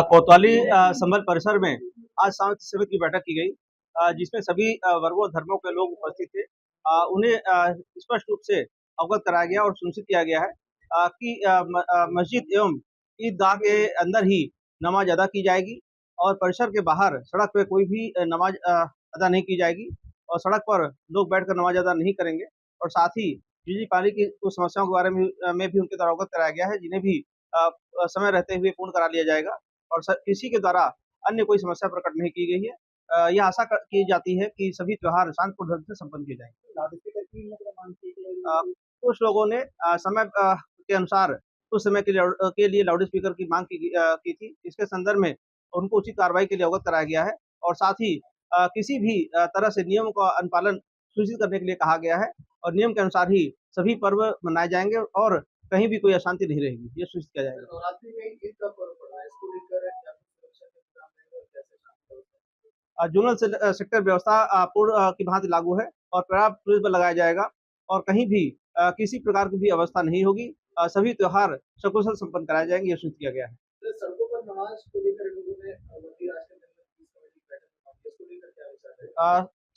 कोतवाली संबल परिसर में आज शांति समिति की बैठक की गई, जिसमें सभी वर्गों और धर्मों के लोग उपस्थित थे। उन्हें स्पष्ट रूप से अवगत कराया गया और सुनिश्चित किया गया है कि मस्जिद एवं ईदगाह के अंदर ही नमाज अदा की जाएगी और परिसर के बाहर सड़क पे कोई भी नमाज अदा नहीं की जाएगी और सड़क पर लोग बैठकर नमाज अदा नहीं करेंगे। और साथ ही बिजली पानी की कुछ समस्याओं के बारे में भी उनके द्वारा अवगत कराया गया है, जिन्हें भी समय रहते हुए पूर्ण करा लिया जाएगा और किसी के द्वारा अन्य कोई समस्या प्रकट नहीं की गई है। यह आशा की जाती है कि सभी त्योहार शांतिपूर्ण ढंग से संपन्न किए जाएंगे। कुछ लोगों ने समय के अनुसार कुछ समय के लिए लाउड स्पीकर की मांग की थी। इसके संदर्भ में उनको उचित कार्रवाई के लिए अवगत कराया गया है और साथ ही किसी भी तरह से नियमों का अनुपालन सुनिश्चित करने के लिए कहा गया है और नियम के अनुसार ही सभी पर्व मनाए जाएंगे और कहीं भी कोई अशांति नहीं रहेगी, ये सुनिश्चित किया जाएगा। जोनल सेक्टर व्यवस्था पूर्व की भांति लागू है और पर्याप्त पुलिस बल लगाया जाएगा और कहीं भी किसी प्रकार की भी अवस्था नहीं होगी। सभी त्योहार सकुशल संपन्न कराए जाएंगे, ये सुनिश्चित किया गया है। सड़कों पर नमाज को लेकर लोगों ने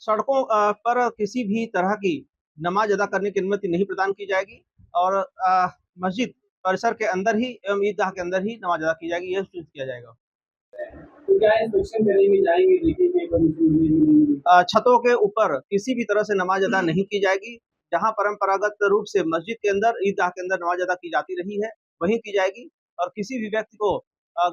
सड़कों पर किसी भी तरह की नमाज अदा करने की अनुमति नहीं प्रदान की जाएगी और मस्जिद परिसर के अंदर ही एवं ईदगाह के अंदर ही नमाज अदा की जाएगी, यह सुनिश्चित किया जाएगा। तो क्या इंस्पेक्शन करेंगे, जाएंगे? छतों के ऊपर किसी भी तरह से नमाज अदा नहीं की जाएगी। जहां परंपरागत रूप से मस्जिद के अंदर ईदगाह के अंदर नमाज अदा की जाती रही है वहीं की जाएगी और किसी भी व्यक्ति को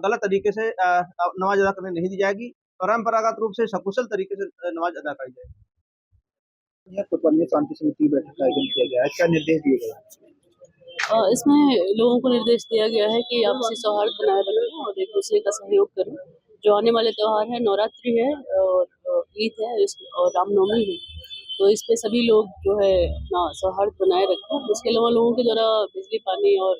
गलत तरीके से नमाज अदा करने नहीं दी जाएगी। परंपरागत रूप से सकुशल तरीके से नमाज अदा की जाएगी। कोतवाली शांति समिति की बैठक का आयोजन किया गया है, क्या निर्देश दिए गए? इसमें लोगों को निर्देश दिया गया है कि आपसी सौहार्द बनाए रखें और एक दूसरे का सहयोग करें। जो आने वाले त्यौहार है, नवरात्रि है और ईद है और रामनवमी है, तो इस पे सभी लोग जो है अपना सौहार्द बनाए रखें। इसके अलावा लोगों के द्वारा बिजली पानी और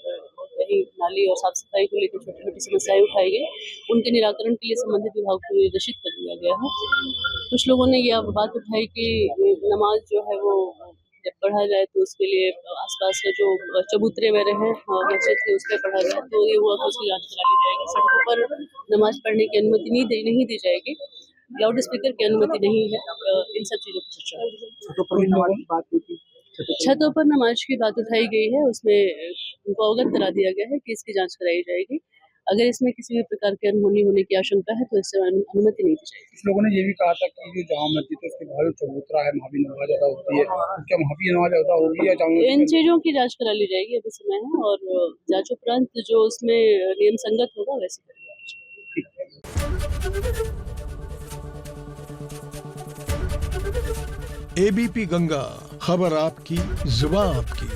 कहीं नाली और साफ सफाई को लेकर छोटी छोटी समस्याएं उठाई गई, उनके निराकरण के लिए संबंधित विभाग को निर्देशित कर दिया गया है। कुछ लोगों ने यह बात उठाई कि नमाज जो है वो जब पढ़ा जाए तो उसके लिए आसपास के जो चबूतरे वगैरह हैं मस्जिद के उस पर पढ़ा जाए, तो ये हुआ उसकी जाँच करा ली जाएगी। सड़कों पर नमाज पढ़ने की अनुमति नहीं दी जाएगी, लाउड स्पीकर की अनुमति नहीं है, इन सब चीज़ों पर चर्चा। छतों पर नमाज की बात उठाई गई है, उसमें उनको अवगत करा दिया गया है कि इसकी जांच कराई जाएगी। अगर इसमें किसी भी प्रकार की अनहोनी होने की आशंका है तो इससे अनुमति नहीं दी जाएगी। कुछ लोगों ने ये भी कहा था कि जो जहाँ मस्जिद है उसके बाहर चबूतरा है, वहाँ भी नमाज अदा होती है, तो क्या वहाँ भी नमाज अदा होगी या इन चीज़ों की जाँच करा ली जाएगी, अभी समय है और जाँच उपरांत जो उसमें नियम संगत होगा वैसे ABP गंगा, खबर आपकी, जुबान आपकी।